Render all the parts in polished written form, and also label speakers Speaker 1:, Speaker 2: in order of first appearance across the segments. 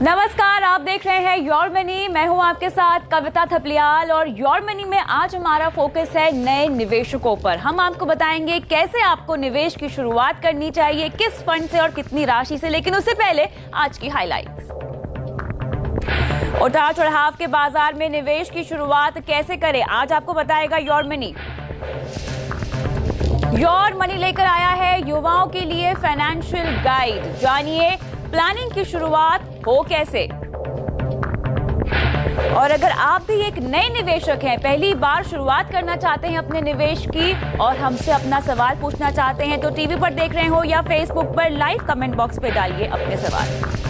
Speaker 1: नमस्कार, आप देख रहे हैं योर मनी। मैं हूं आपके साथ कविता थपलियाल और योर मनी में आज हमारा फोकस है नए निवेशकों पर। हम आपको बताएंगे कैसे आपको निवेश की शुरुआत करनी चाहिए, किस फंड से और कितनी राशि से। लेकिन उससे पहले आज की हाइलाइट्स। उतार चढ़ाव के बाजार में निवेश की शुरुआत कैसे करें, आज आपको बताएगा योर मनी। योर मनी लेकर आया है युवाओं के लिए फाइनेंशियल गाइड। जानिए प्लानिंग की शुरुआत हो कैसे। और अगर आप भी एक नए निवेशक हैं, पहली बार शुरुआत करना चाहते हैं अपने निवेश की और हमसे अपना सवाल पूछना चाहते हैं, तो टीवी पर देख रहे हो या फेसबुक पर लाइव कमेंट बॉक्स पे डालिए अपने सवाल।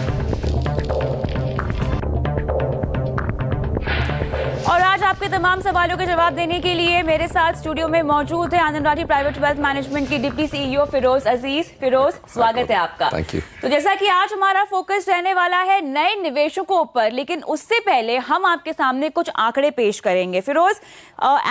Speaker 1: और आज आपके तमाम सवालों के जवाब देने के लिए मेरे साथ स्टूडियो में मौजूद है आनंद राठी प्राइवेट वेल्थ मैनेजमेंट की डिप्टी सीईओ फिरोज अजीज। फिरोज, स्वागत है आपका।
Speaker 2: Thank you.
Speaker 1: तो जैसा कि आज हमारा फोकस रहने वाला है नए निवेशकों पर, लेकिन उससे पहले हम आपके सामने कुछ आंकड़े पेश करेंगे। फिरोज,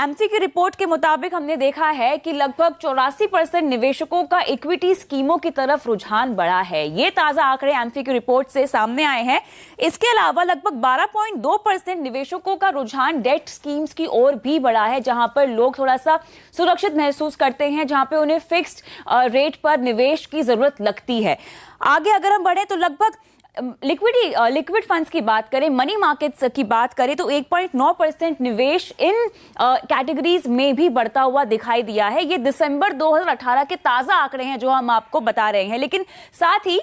Speaker 1: एमसी की रिपोर्ट के मुताबिक हमने देखा है कि लगभग 84% निवेशकों का इक्विटी स्कीमों की तरफ रुझान बढ़ा है। ये ताजा आंकड़े एमसी की रिपोर्ट से सामने आए हैं। इसके अलावा लगभग 12.2% निवेशकों का रुझान डेट स्कीम्स की ओर भी बढ़ा है, जहां पर लोग थोड़ा सा सुरक्षित महसूस करते हैं, जहां पे उन्हें फिक्स्ड रेट पर निवेश की जरूरत लगती है। आगे अगर हम बढ़े तो लगभग लिक्विड फंड्स की बात करें, मनी मार्केट्स की बात करें तो 1.9% निवेश इन कैटेगरीज में भी बढ़ता हुआ दिखाई दिया है। ये दिसंबर 2018 के ताजा आंकड़े हैं जो हम आपको बता रहे हैं। लेकिन साथ ही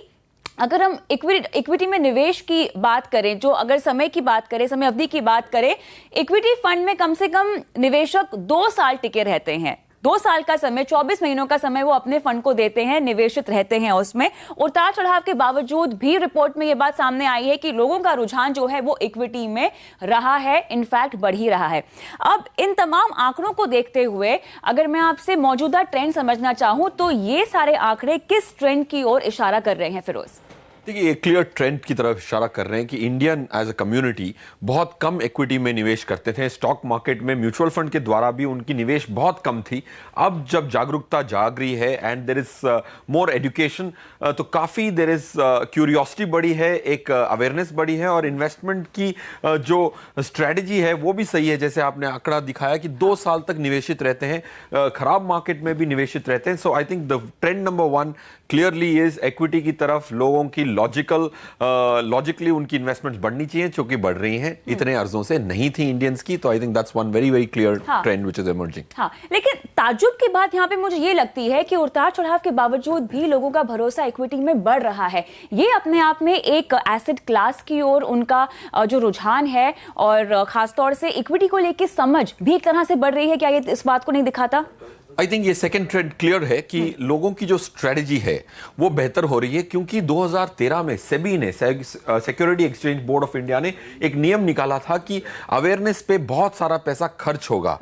Speaker 1: अगर हम इक्विटी में निवेश की बात करें, जो अगर समय की बात करें, समय अवधि की बात करें, इक्विटी फंड में कम से कम निवेशक 2 साल टिके रहते हैं। 2 साल का समय, 24 महीनों का समय वो अपने फंड को देते हैं, निवेशित रहते हैं उसमें। उतार चढ़ाव के बावजूद भी रिपोर्ट में ये बात सामने आई है कि लोगों का रुझान जो है वो इक्विटी में रहा है, इनफैक्ट बढ़ ही रहा है। अब इन तमाम आंकड़ों को देखते हुए अगर मैं आपसे मौजूदा ट्रेंड समझना चाहूं तो ये सारे आंकड़े किस ट्रेंड की ओर इशारा कर रहे हैं फिरोज?
Speaker 2: देखिए, एक क्लियर ट्रेंड की तरफ इशारा कर रहे हैं कि इंडियन एज अ कम्युनिटी बहुत कम इक्विटी में निवेश करते थे। स्टॉक मार्केट में म्यूचुअल फंड के द्वारा भी उनकी निवेश बहुत कम थी। अब जब जागरूकता जाग रही है and there is more education, तो काफ़ी देयर इज क्यूरियोसिटी बढ़ी है, एक अवेयरनेस बढ़ी है और इन्वेस्टमेंट की जो स्ट्रेटजी है वो भी सही है। जैसे आपने आंकड़ा दिखाया कि 2 साल तक निवेशित रहते हैं, खराब मार्केट में भी निवेशित रहते हैं। So I think the trend number 1 clearly is equity की तरफ लोगों की लॉजिकली उनकी इन्वेस्टमेंट्स बढ़नी चाहिए, जो कि बढ़ रही हैं। इतने अर्जों से नहीं थी इंडियंस की, तो I think that's one very very clear trend which is emerging.
Speaker 1: हाँ, लेकिन ताज्जुब की बात यहाँ पे मुझे ये लगती है कि उतार चढ़ाव के बावजूद भी लोगों का भरोसा इक्विटी में बढ़ रहा है। ये अपने आप में एक एसेट क्लास की ओर उनका जो रुझान है और खासतौर से इक्विटी को लेकर समझ भी एक तरह से बढ़ रही है। क्या ये इस बात को नहीं दिखाता?
Speaker 2: आई थिंक ये सेकंड ट्रेंड क्लियर है कि लोगों की जो स्ट्रेटजी है वो बेहतर हो रही है, क्योंकि 2013 में सेबी ने, security exchange board of India ने एक नियम निकाला था कि अवेयरनेस पे बहुत सारा पैसा खर्च होगा।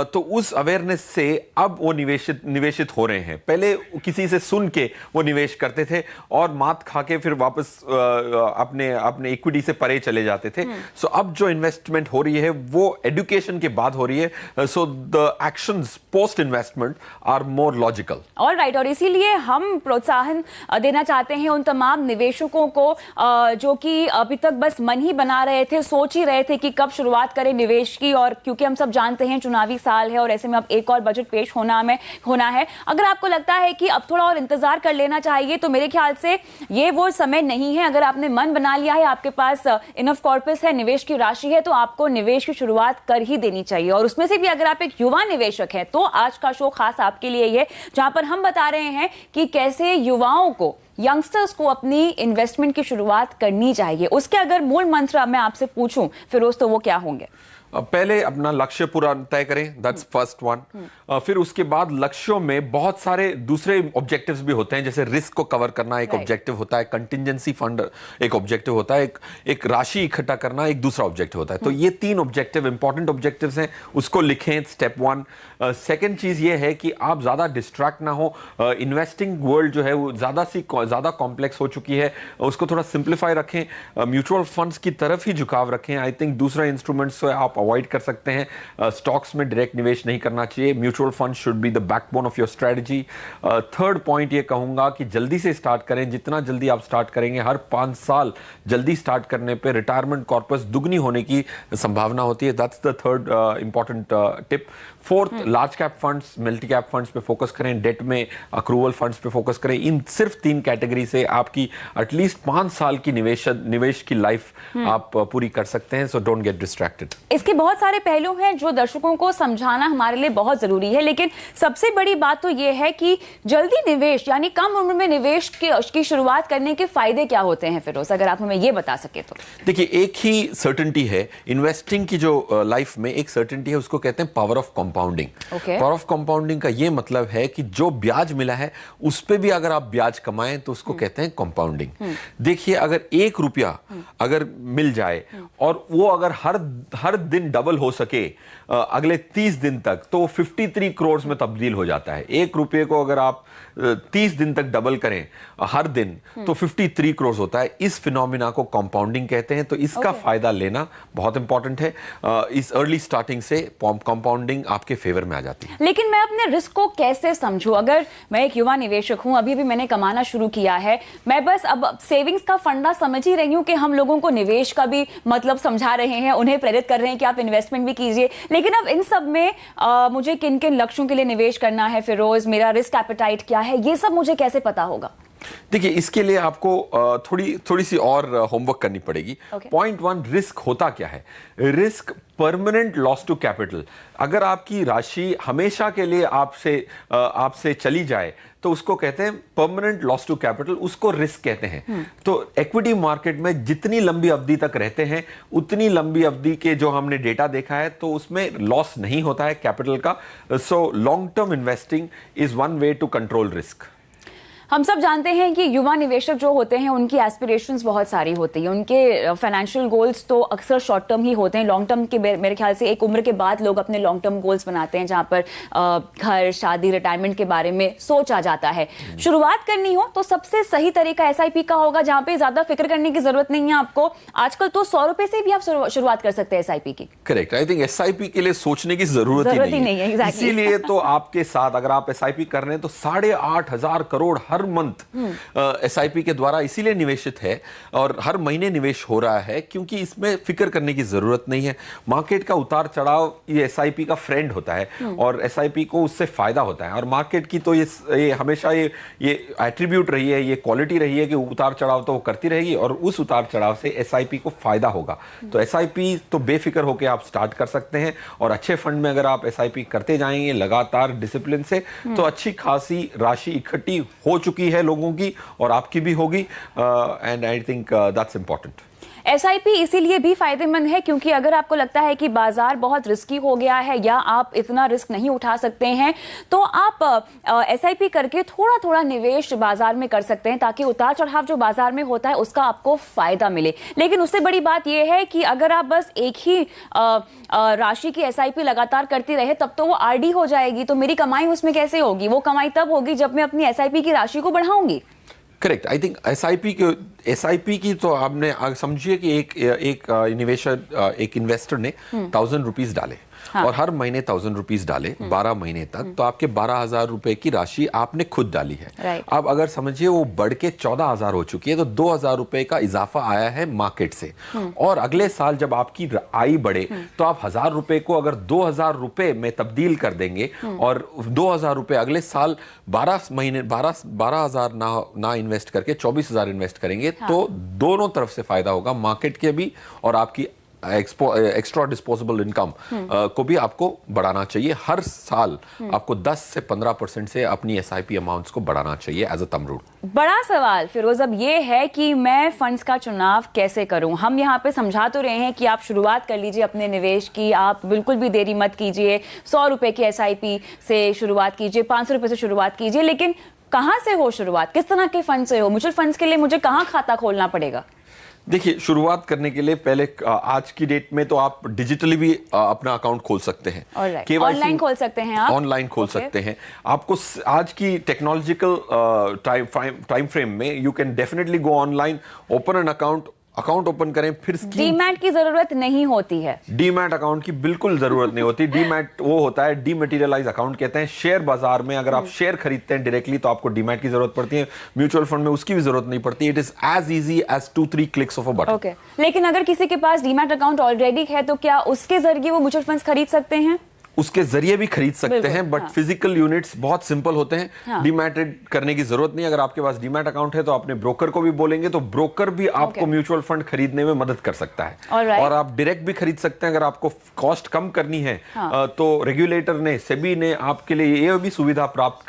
Speaker 2: तो उस अवेयरनेस से अब वो निवेशित हो रहे हैं। पहले किसी से सुन के वो निवेश करते थे और मात खा के फिर वापस अपने इक्विटी से परे चले जाते थे। सो अब जो इन्वेस्टमेंट हो रही है वो एजुकेशन के बाद हो रही है। So the actions post investment are more logical.
Speaker 1: All right, और इसीलिए हम प्रोत्साहन देना चाहते हैं उन तमाम निवेशकों को जो कि अभी तक बस मन ही बना रहे थे, सोच ही रहे थे कि कब शुरुआत करें निवेश की। और क्योंकि हम सब जानते हैं चुनावी साल है और ऐसे में अब एक और बजट पेश होना है। अगर आपको लगता है कि अब थोड़ा और इंतजार कर लेना चाहिए, तो मेरे ख्याल से ये वो समय नहीं है। अगर आपने मन बना लिया है, आपके पास इनफ कॉर्पस है, निवेश की राशि है, तो आपको निवेश की शुरुआत कर ही देनी चाहिए। और उसमें से भी अगर आप एक युवा निवेशक हैं, तो आज का शो खास आपके लिए ये, जहां पर हम बता रहे हैं कि कैसे युवाओं को, यंगस्टर्स को अपनी इन्वेस्टमेंट की शुरुआत करनी चाहिए। उसके अगर मूल मंत्र मैं आपसे पूछूं फिरोज, तो वो क्या होंगे?
Speaker 2: पहले अपना लक्ष्य पूरा तय करें, दैट्स फर्स्ट वन। फिर उसके बाद लक्ष्यों में बहुत सारे दूसरे ऑब्जेक्टिव्स भी होते हैं, जैसे रिस्क को कवर करना एक ऑब्जेक्टिव होता है, कंटिजेंसी फंड एक ऑब्जेक्टिव होता है, एक राशि इकट्ठा करना एक दूसरा ऑब्जेक्टिव होता है। तो ये 3 ऑब्जेक्टिव इंपॉर्टेंट ऑब्जेक्टिव्स हैं, उसको लिखें, स्टेप 1। सेकेंड चीज ये है कि आप ज्यादा डिस्ट्रैक्ट ना हो। इन्वेस्टिंग वर्ल्ड जो है वो ज्यादा कॉम्प्लेक्स हो चुकी है, उसको थोड़ा सिंप्लीफाई रखें, म्यूचुअल फंड्स की तरफ ही झुकाव रखें। आई थिंक दूसरा इंस्ट्रूमेंट से आप अवॉइड कर सकते हैं। स्टॉक्स में डायरेक्ट निवेश नहीं करना चाहिए। Mutual fund should be the backbone of your strategy. Third point ये कहूंगा कि जल्दी से स्टार्ट करें। जितना जल्दी आप स्टार्ट करेंगे, हर 5 साल जल्दी स्टार्ट करने पे रिटायरमेंट कॉर्पस दुगनी होने की संभावना होती है। That's the third important tip. Fourth, large cap funds, multi cap funds पे फोकस करें, डेट में अक्रूवल फंड्स पे फोकस करें। इन सिर्फ 3 कैटेगरी से आपकी एटलीस्ट 5 साल की निवेश की लाइफ आप पूरी कर सकते हैं। So don't get distracted.
Speaker 1: इसके बहुत सारे पहलू हैं जो दर्शकों को समझाना हमारे लिए बहुत जरूरी है, लेकिन सबसे बड़ी बात तो यह है कि जल्दी निवेश यानी कम उम्र में निवेश की शुरुआत करने के फायदे क्या होते हैं फिरोज, अगर आप हमें यह बता सके तो।
Speaker 2: देखिए, एक ही सर्टेनिटी है इन्वेस्टिंग की, जो लाइफ में एक सर्टेनिटी है, उसको कहते हैं power of compounding. Power of compounding का ये मतलब है कि जो ब्याज मिला है उस पे भी अगर आप ब्याज कमाएं तो उसको कहते हैं कंपाउंडिंग। देखिए, अगर 1 रुपया अगर मिल जाए और वो अगर हर दिन डबल हो सके अगले 30 दिन तक, तो वो 53 करोड़ में तब्दील हो जाता है। 1 रुपये को अगर आप 30 दिन तक डबल करें हर दिन, तो 53 करोड़ होता है। इस फिनोमिना को कंपाउंडिंग कहते हैं। तो इसका फायदा लेना बहुत इंपॉर्टेंट है। इस अर्ली स्टार्टिंग से कंपाउंडिंग आपके फेवर में आ जाती है।
Speaker 1: लेकिन मैं अपने रिस्क को कैसे समझूं? अगर मैं एक युवा निवेशक हूं, अभी भी मैंने कमाना शुरू किया है, मैं बस अब सेविंग्स का फंडा समझ ही रही हूं कि हम लोगों को निवेश का भी मतलब समझा रहे हैं, उन्हें प्रेरित कर रहे हैं कि आप इन्वेस्टमेंट भी कीजिए, लेकिन अब इन सब में मुझे किन किन लक्ष्यों के लिए निवेश करना है फिरोज, मेरा रिस्क एपेटाइट क्या है, ये सब मुझे कैसे पता होगा?
Speaker 2: देखिए, इसके लिए आपको थोड़ी सी और होमवर्क करनी पड़ेगी। पॉइंट 1, रिस्क होता क्या है? Risk permanent loss to capital. अगर आपकी राशि हमेशा के लिए आपसे चली जाए तो उसको कहते हैं परमानेंट लॉस टू कैपिटल, उसको रिस्क कहते हैं। तो इक्विटी मार्केट में जितनी लंबी अवधि तक रहते हैं, उतनी लंबी अवधि के जो हमने डेटा देखा है, तो उसमें लॉस नहीं होता है कैपिटल का। So long term investing is one way to control risk.
Speaker 1: हम सब जानते हैं कि युवा निवेशक जो होते हैं उनकी एस्पिरेशंस बहुत सारी होती हैं, उनके फाइनेंशियल गोल्स तो अक्सर शॉर्ट टर्म ही होते हैं। लॉन्ग टर्म के मेरे ख्याल से एक उम्र के बाद लोग अपने लॉन्ग टर्म गोल्स बनाते हैं, जहां पर घर, शादी, रिटायरमेंट के बारे में सोचा जाता है। शुरुआत करनी हो तो सबसे सही तरीका एसआईपी का होगा, जहां पे ज्यादा फिक्र करने की जरूरत नहीं है आपको। आजकल तो 100 रुपए से भी आप शुरुआत कर सकते हैं एसआईपी की।
Speaker 2: करेक्ट। आई थिंक एसआईपी के लिए सोचने की जरूरत ही नहीं है।
Speaker 1: exactly.
Speaker 2: इसीलिए तो आपके साथ अगर आप एसआईपी कर रहे हैं तो 8,500 करोड़ हर मंथ एसआईपी के द्वारा इसीलिए निवेशित है और हर महीने निवेश हो रहा है, क्योंकि इसमें फिक्र करने की जरूरत नहीं है। मार्केट का उतार चढ़ाव ये एसआईपी का फ्रेंड होता है और एसआईपी को उससे फायदा होता है। और मार्केट की तो ये हमेशा ये एट्रीब्यूट रही है, ये क्वालिटी रही है कि उतार चढ़ाव तो वो करती रहेगी और उस उतार चढ़ाव से एसआईपी को फायदा होगा। तो एसआईपी तो बेफिक्र होकर आप स्टार्ट कर सकते हैं और अच्छे फंड में अगर आप एसआईपी करते जाएंगे लगातार डिसिप्लिन से, तो अच्छी खासी राशि इकट्ठी हो चुकी है लोगों की और आपकी भी होगी। And I think that's important.
Speaker 1: SIP इसीलिए भी फायदेमंद है क्योंकि अगर आपको लगता है कि बाजार बहुत रिस्की हो गया है या आप इतना रिस्क नहीं उठा सकते हैं, तो आप एसआईपी करके थोड़ा थोड़ा निवेश बाजार में कर सकते हैं, ताकि उतार चढ़ाव जो बाजार में होता है उसका आपको फायदा मिले। लेकिन उससे बड़ी बात यह है कि अगर आप बस एक ही राशि की एसआईपी लगातार करती रहे, तब तो वो आरडी हो जाएगी। तो मेरी कमाई उसमें कैसे होगी? वो कमाई तब होगी जब मैं अपनी एसआईपी की राशि को बढ़ाऊंगी।
Speaker 2: करेक्ट। आई थिंक एसआईपी की तो आपने समझिए कि एक इन्वेस्टर ने 1,000 रुपीज डाले और हर महीने 1,000 रुपीज डाले 12 महीने तक, तो आपके 12,000 रुपए की राशि आपने खुद डाली है। अब अगर समझिए वो बढ़ के 14,000 हो चुकी है, तो 2,000 रुपए का इजाफा आया है मार्केट से। और अगले साल जब आपकी आय बढ़े तो आप 1,000 रुपए को अगर 2,000 रुपए में तब्दील कर देंगे और 2,000 रुपए अगले साल 12,000 ना इन्वेस्ट करके 24,000 इन्वेस्ट करेंगे, तो दोनों तरफ से फायदा होगा, मार्केट के भी और आपकी एक्स्ट्रा डिस्पोजेबल इनकम को भी आपको बढ़ाना चाहिए। हर साल आपको 10 से 15% से अपनी एसआईपी अमाउंट्स को बढ़ाना चाहिए एज अ थंब रूल।
Speaker 1: बड़ा सवाल फिरोज अब ये है कि मैं फंड्स का चुनाव कैसे करूं? हम यहाँ पे समझा तो रहे हैं कि आप शुरुआत कर लीजिए अपने निवेश की, आप बिल्कुल भी देरी मत कीजिए, 100 रुपए की एसआईपी से शुरुआत कीजिए, 500 रुपए से शुरुआत कीजिए। लेकिन कहां से हो शुरुआत? किस तरह के फंड से हो? म्यूचुअल फंड्स के लिए मुझे कहां खाता खोलना पड़ेगा?
Speaker 2: देखिए, शुरुआत करने के लिए पहले आज की डेट में तो आप डिजिटली भी अपना अकाउंट खोल सकते हैं।
Speaker 1: ऑनलाइन खोल सकते हैं आप?
Speaker 2: ऑनलाइन खोल सकते हैं। आपको आज की टेक्नोलॉजिकल टाइम फ्रेम में you can definitely go online, open an account account open करें, फिर
Speaker 1: डीमैट की जरूरत नहीं होती है।
Speaker 2: डीमैट अकाउंट की बिल्कुल जरूरत नहीं होती। डीमैट वो होता है, डीमैटेरियलाइज अकाउंट कहते हैं। शेयर बाजार में अगर आप शेयर खरीदते हैं डायरेक्टली तो आपको डीमैट की जरूरत पड़ती है। म्यूचुअल फंड में उसकी भी जरूरत नहीं पड़ती। It is as easy as 2-3 clicks of a button.
Speaker 1: Okay, लेकिन अगर किसी के पास डीमैट अकाउंट ऑलरेडी है तो क्या उसके जरिए वो म्यूचुअल फंड्स खरीद सकते हैं?
Speaker 2: उसके जरिए भी खरीद सकते हैं, बट
Speaker 1: हाँ।
Speaker 2: फिजिकल यूनिट्स बहुत सिंपल होते हैं।
Speaker 1: हाँ।
Speaker 2: डीमैटेड करने की जरूरत नहीं। अगर आपके पास डीमैट अकाउंट है तो अपने ब्रोकर को भी बोलेंगे तो ब्रोकर भी आपको म्यूचुअल फंड खरीदने में मदद कर सकता है।
Speaker 1: Alright.
Speaker 2: और आप डायरेक्ट भी खरीद सकते हैं। अगर आपको कॉस्ट कम करनी है तो रेगुलेटर ने, सेबी ने आपके लिए ये भी सुविधा प्राप्त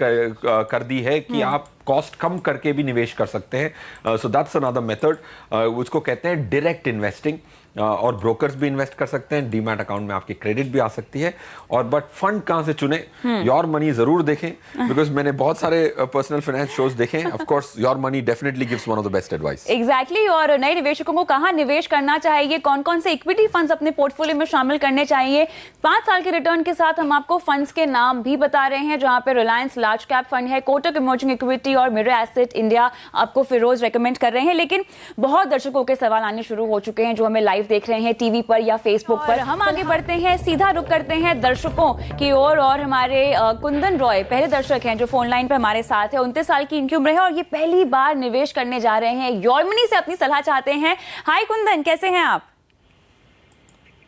Speaker 2: कर दी है कि आप कॉस्ट कम करके भी निवेश कर सकते हैं। सो दैट्स अनदर मेथड, उसको कहते हैं डायरेक्ट इन्वेस्टिंग। और ब्रोकर्स भी इन्वेस्ट कर सकते हैं। डीमैट अकाउंट में आपकी क्रेडिट भी आ सकती है। और बट फंड कहां से चुने? योर मनी जरूर देखें, बिकॉज मैंने बहुत सारे पर्सनल फाइनेंस शोज देखे हैं। Of course your money definitely gives one of the best advice.
Speaker 1: Exactly. और नए निवेशकों को कहां निवेश करना चाहिए, कौन कौन से इक्विटी फंड्स अपने पोर्टफोलियो में शामिल करने चाहिए, 5 साल के रिटर्न के साथ हम आपको फंड्स के नाम भी बता रहे हैं, जहां पे रिलायंस लार्ज कैप फंड है, कोटक इमर्जिंग इक्विटी और मिरर एसेट इंडिया आपको फिरोज रेकमेंड कर रहे हैं। लेकिन बहुत दर्शकों के सवाल आने शुरू हो चुके हैं जो हमें लाइव देख रहे हैं टीवी पर या फेसबुक पर। हम आगे बढ़ते हैं, सीधा रुख करते हैं दर्शकों की ओर। और हमारे कुंदन रॉय पहले दर्शक हैं जो फोन लाइन पर हमारे साथ है। 29 साल की इनकी उम्र है और ये पहली बार निवेश करने जा रहे हैं। योर मनी से अपनी सलाह चाहते हैं। हाय कुंदन, कैसे हैं आप?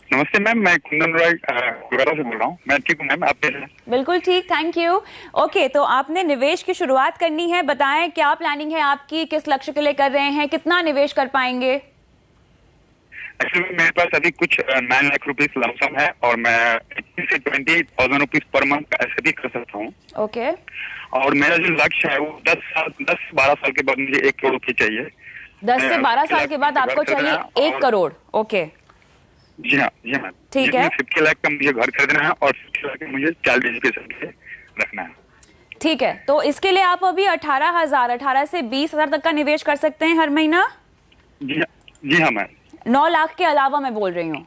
Speaker 3: नमस्ते मैम, मैं कुंदन रॉय कोलकाता से बोल रहा हूँ। मैं ठीक हूँ मैम, आप कैसे हैं?
Speaker 1: बिल्कुल ठीक, थैंक यू। ओके, तो आपने निवेश की शुरुआत करनी है, बताएं क्या प्लानिंग है आपकी, किस लक्ष्य के लिए कर रहे हैं, कितना निवेश कर पाएंगे?
Speaker 3: एक्चुअली मेरे पास अभी कुछ 9 लाख रुपीस लमसम है और मैं 18 से 20,000 रुपीस पर मंथ का एसआईपी कर सकता हूँ।
Speaker 1: ओके।
Speaker 3: और मेरा जो लक्ष्य है वो 10-12 साल के बाद मुझे 1 करोड़ रुपये चाहिए।
Speaker 1: 10 से 12 साल के बाद आपको चाहिए 1 करोड़। ओके,
Speaker 3: जी हाँ मैम।
Speaker 1: ठीक है।
Speaker 3: 50 लाख का मुझे घर खरीदना है और 50 लाख का मुझे चाइल्ड एजुकेशन के लिए रखना है।
Speaker 1: ठीक है, तो इसके लिए आप अभी 18 से 20,000 तक का निवेश कर सकते हैं हर महीना।
Speaker 3: जी हाँ मैम।
Speaker 1: 9 लाख के अलावा मैं बोल रही हूँ।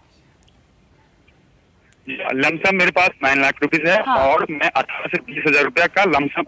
Speaker 3: लमसम मेरे पास 9 लाख रुपीस है।
Speaker 1: हाँ।
Speaker 3: और मैं 18 से 20,000 रुपया का लमसम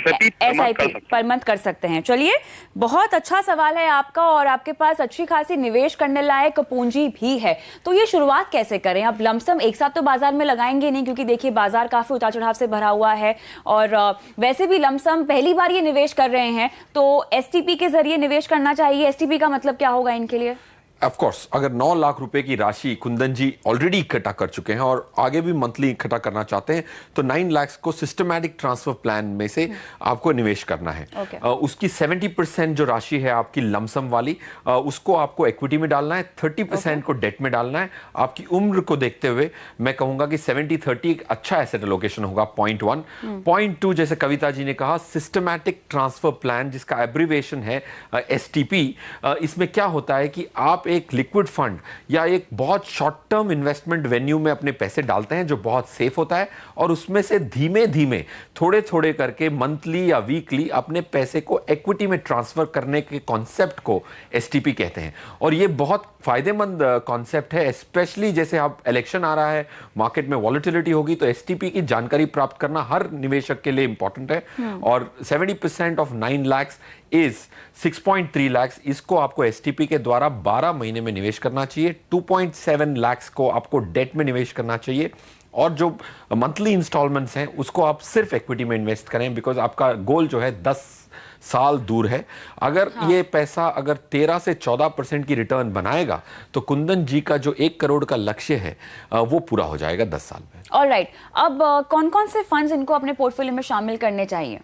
Speaker 1: एसआईपी पर मंथ कर सकते हैं। चलिए, बहुत अच्छा सवाल है आपका और आपके पास अच्छी खासी निवेश करने लायक पूंजी भी है। तो ये शुरुआत कैसे करें? अब लमसम एक साथ तो बाजार में लगाएंगे नहीं, क्योंकि देखिए बाजार काफी उतार चढ़ाव से भरा हुआ है। और वैसे भी लमसम पहली बार ये निवेश कर रहे हैं तो एसटीपी के जरिए निवेश करना चाहिए। एसटीपी का मतलब क्या होगा इनके लिए?
Speaker 2: ऑफ कोर्स, अगर 9 लाख रुपए की राशि कुंदन जी ऑलरेडी इकट्ठा कर चुके हैं और आगे भी मंथली इकट्ठा करना चाहते हैं तो 9 लाख को सिस्टमैटिक ट्रांसफर प्लान में से आपको निवेश करना है। उसकी 70% जो राशि है आपकी लमसम वाली, उसको आपको इक्विटी में डालना है, 30% को डेट में डालना है। आपकी उम्र को देखते हुए मैं कहूंगा कि 70-30 एक अच्छा एसेट एलोकेशन होगा। पॉइंट 1। पॉइंट 2, जैसे कविता जी ने कहा, सिस्टमैटिक ट्रांसफर प्लान, जिसका एब्रिविएशन है एसटीपी। इसमें क्या होता है कि आप एक लिक्विड फंड या एक बहुत शॉर्ट टर्म इन्वेस्टमेंट वेन्यू में अपने पैसे डालते हैं जो बहुत सेफ होता है और उसमें से धीमे धीमे थोड़े थोड़े करके मंथली या वीकली अपने पैसे को इक्विटी में ट्रांसफर करने के कॉन्सेप्ट को एसटीपी कहते हैं। और ये बहुत फायदेमंद कॉन्सेप्ट है, स्पेशली जैसे अब इलेक्शन आ रहा है, मार्केट में वॉलेटिलिटी होगी, तो एसटीपी की जानकारी प्राप्त करना हर निवेशक के लिए इंपॉर्टेंट है। और 70% ऑफ 9 लाख इज 6.3 लाख। इसको आपको एसटीपी के द्वारा 12 महीने में निवेश करना चाहिए। 2.7 लाख को आपको डेट में निवेश करना चाहिए। और जो मंथली इंस्टॉलमेंट्स हैं उसको आप सिर्फ इक्विटी में इन्वेस्ट करें, बिकॉज आपका गोल जो है 10 साल दूर है। अगर ये पैसा अगर 13 से 14% की रिटर्न बनाएगा तो कुंदन जी का जो 1 करोड़ का लक्ष्य है वो पूरा हो जाएगा 10 साल में।
Speaker 1: ऑलराइट, अब कौन कौन से फंड्स इनको अपने पोर्टफोलियो में शामिल करने चाहिए?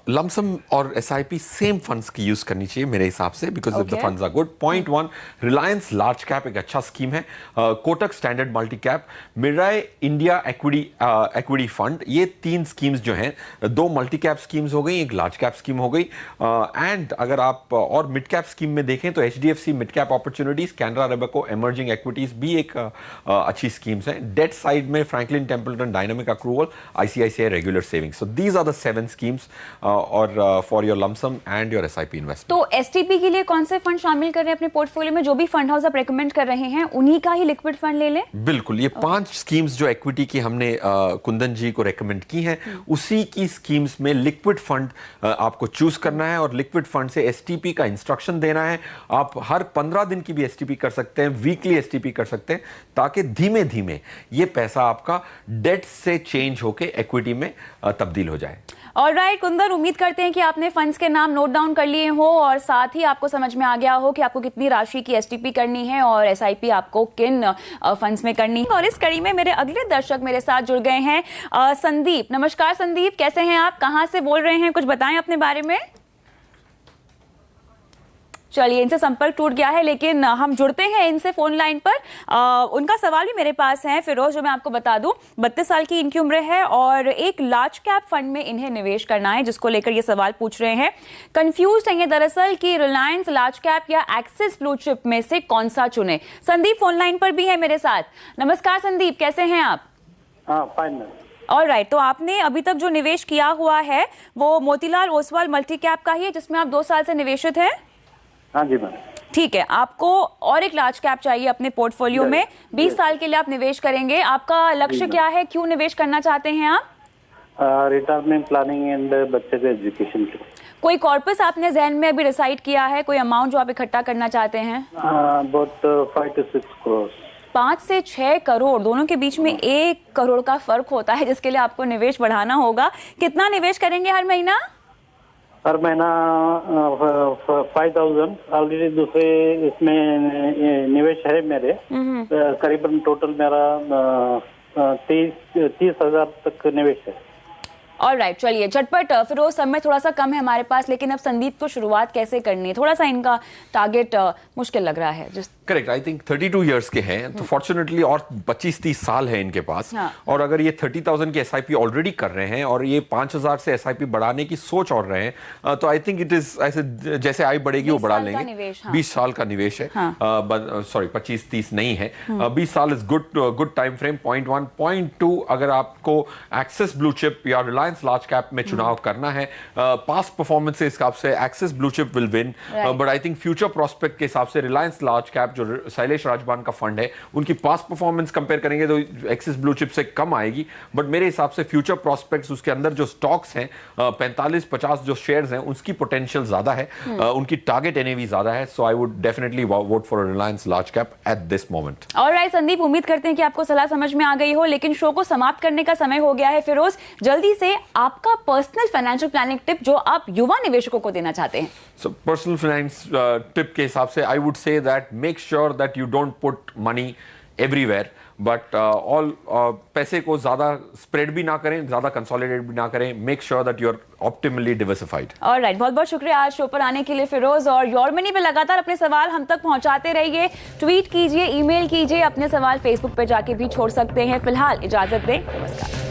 Speaker 2: लमसम और एसआईपी सेम फंड्स की यूज करनी चाहिए मेरे हिसाब से, because the funds are good. Point 1, Reliance large cap एक अच्छा स्कीम है। Kotak standard multi cap, Mirae India equity fund, ये 3 स्कीम्स जो हैं, 2 मल्टी कैप स्कीम्स हो गई, एक लार्ज कैप स्कीम हो गई। एंड अगर आप और मिड कैप स्कीम में देखें तो HDFC mid cap opportunities, Canara Robeco emerging equities भी एक अच्छी स्कीम्स हैं। डेट साइड में Franklin Templeton dynamic accrual, ICICI regular savings. So these are the 7 schemes और for your lump sum and your SIP investment.
Speaker 1: तो एसटीपी के लिए कौन से फंड शामिल कर रहे हैं अपने पोर्टफोलियो में? जो भी फंड हाउस आप रेकमेंड कर रहे हैं उन्हीं का ही लिक्विड फंड ले लें?
Speaker 2: बिल्कुल, ये 5 स्कीम्स जो इक्विटी की हमने कुंदन जी को रेकमेंड की हैं, उसी की स्कीम्स में लिक्विड फंड आपको चूज करना है और लिक्विड फंड से एसटीपी का इंस्ट्रक्शन देना है। आप हर 15 दिन की भी एसटीपी कर सकते हैं, वीकली एसटीपी कर सकते हैं, ताकि धीमे धीमे ये पैसा आपका डेट से चेंज होके इक्विटी में तब्दील हो जाए।
Speaker 1: ऑलराइट कुंदन, उम्मीद करते हैं कि आपने फंड्स के नाम नोट डाउन कर लिए हो और साथ ही आपको समझ में आ गया हो कि आपको कितनी राशि की एसटीपी करनी है और एसआईपी आपको किन फंड्स में करनी है। और इस कड़ी में मेरे अगले दर्शक मेरे साथ जुड़ गए हैं। संदीप, नमस्कार संदीप, कैसे हैं आप? कहां से बोल रहे हैं? कुछ बताएं अपने बारे में। चलिए, इनसे संपर्क टूट गया है, लेकिन हम जुड़ते हैं इनसे फोन लाइन पर। उनका सवाल भी मेरे पास है फिरोज, जो मैं आपको बता दूं। 32 साल की इनकी उम्र है और एक लार्ज कैप फंड में इन्हें निवेश करना है, जिसको लेकर ये सवाल पूछ रहे हैं। कंफ्यूज हैं ये दरअसल कि रिलायंस लार्ज कैप या एक्सिस ब्लू चिप में से कौन सा चुने। संदीप फोन लाइन पर भी है मेरे साथ। नमस्कार संदीप, कैसे हैं आप?
Speaker 4: फाइन।
Speaker 1: ऑलराइट, तो आपने अभी तक जो निवेश किया हुआ है वो मोतीलाल ओसवाल मल्टी कैप का ही है, जिसमें आप 2 साल से निवेशित हैं?
Speaker 4: हाँ जी मैम।
Speaker 1: ठीक है, आपको और एक लार्ज कैप चाहिए अपने पोर्टफोलियो में। 20 साल के लिए आप निवेश करेंगे। आपका लक्ष्य क्या है? क्यों निवेश करना चाहते हैं आप?
Speaker 4: रिटायरमेंट प्लानिंग एंड बच्चे के एजुकेशन के।
Speaker 1: कोई कॉर्पस आपने जहन में अभी डिसाइड किया है? कोई अमाउंट जो आप इकट्ठा करना चाहते हैं?
Speaker 4: About 5 to 6 crore.
Speaker 1: 5 से 6 करोड़, दोनों के बीच में 1 करोड़ का फर्क होता है, जिसके लिए आपको निवेश बढ़ाना होगा। कितना निवेश करेंगे हर महीना?
Speaker 4: हर महीना 5000। ऑलरेडी दूसरे इसमें निवेश है मेरे। करीबन टोटल मेरा 30,000 तक निवेश है।
Speaker 1: ऑलराइट, चलिए झटपट फिरोज, समय थोड़ा सा कम है हमारे पास, लेकिन अब संदीप को शुरुआत कैसे करनी है? थोड़ा सा इनका टारगेट मुश्किल लग रहा है।
Speaker 2: करेक्ट, आई थिंक 32 इयर्स के हैं, तो फॉर्चुनेटली और 25-30 साल है इनके पास।
Speaker 1: हाँ।
Speaker 2: और अगर ये 30,000 की एसआईपी ऑलरेडी कर रहे हैं और ये 5,000 से एसआईपी बढ़ाने की सोच और रहे हैं, तो आई थिंक इट इज ऐसे जैसे आय बढ़ेगी वो बढ़ा लेंगे। 20 साल का निवेश है, सॉरी 25-30 नहीं है। 20 साल is good time frame. Point 1। Point 2, अगर आपको एक्सिस ब्लू चिप या रिलायंस लार्ज कैप में चुनाव करना है, पास्ट परफॉर्मेंस के हिसाब से axis blue chip will win, but I think future prospect के हिसाब से रिलायंस लार्ज कैप, जो शैलेश राजबान का फंड है, उनकी पास्ट परफॉर्मेंस कंपेयर करेंगे तो एक्सिस ब्लू चिप से कम आएगी, बट मेरे हिसाब से फ्यूचर प्रोस्पेक्ट्स, उसके अंदर जो स्टॉक्स हैं 45-50 जो शेयर्स हैं, उसकी पोटेंशियल ज्यादा है, उनकी टारगेट एनएवी ज्यादा है। So I would definitely vote for Reliance large cap at this moment.
Speaker 1: Alright Sandeep, उम्मीद करते हैं कि आपको सलाह समझ में आ गई हो, लेकिन शो को समाप्त करने का समय हो गया है। फिरोज, जल्दी से आपका पर्सनल फाइनेंशियल प्लानिंग टिप जो आप युवा निवेशकों को देना चाहते हैं।
Speaker 2: So personal finance tip के हिसाब से I would say that make sure that you don't put money everywhere, but all पैसे को ज़्यादा spread भी ना करें, ज़्यादा consolidate भी ना करें. Make sure that you're optimally diversified.
Speaker 1: Alright, बहुत बहुत शुक्रिया आज शो पर आने के लिए फिरोज, और योर मनी पे लगातार अपने सवाल हम तक पहुंचाते रहिए। ट्वीट कीजिए, ईमेल कीजिए, अपने सवाल फेसबुक पे जाके भी छोड़ सकते हैं। फिलहाल इजाजत दें, नमस्कार।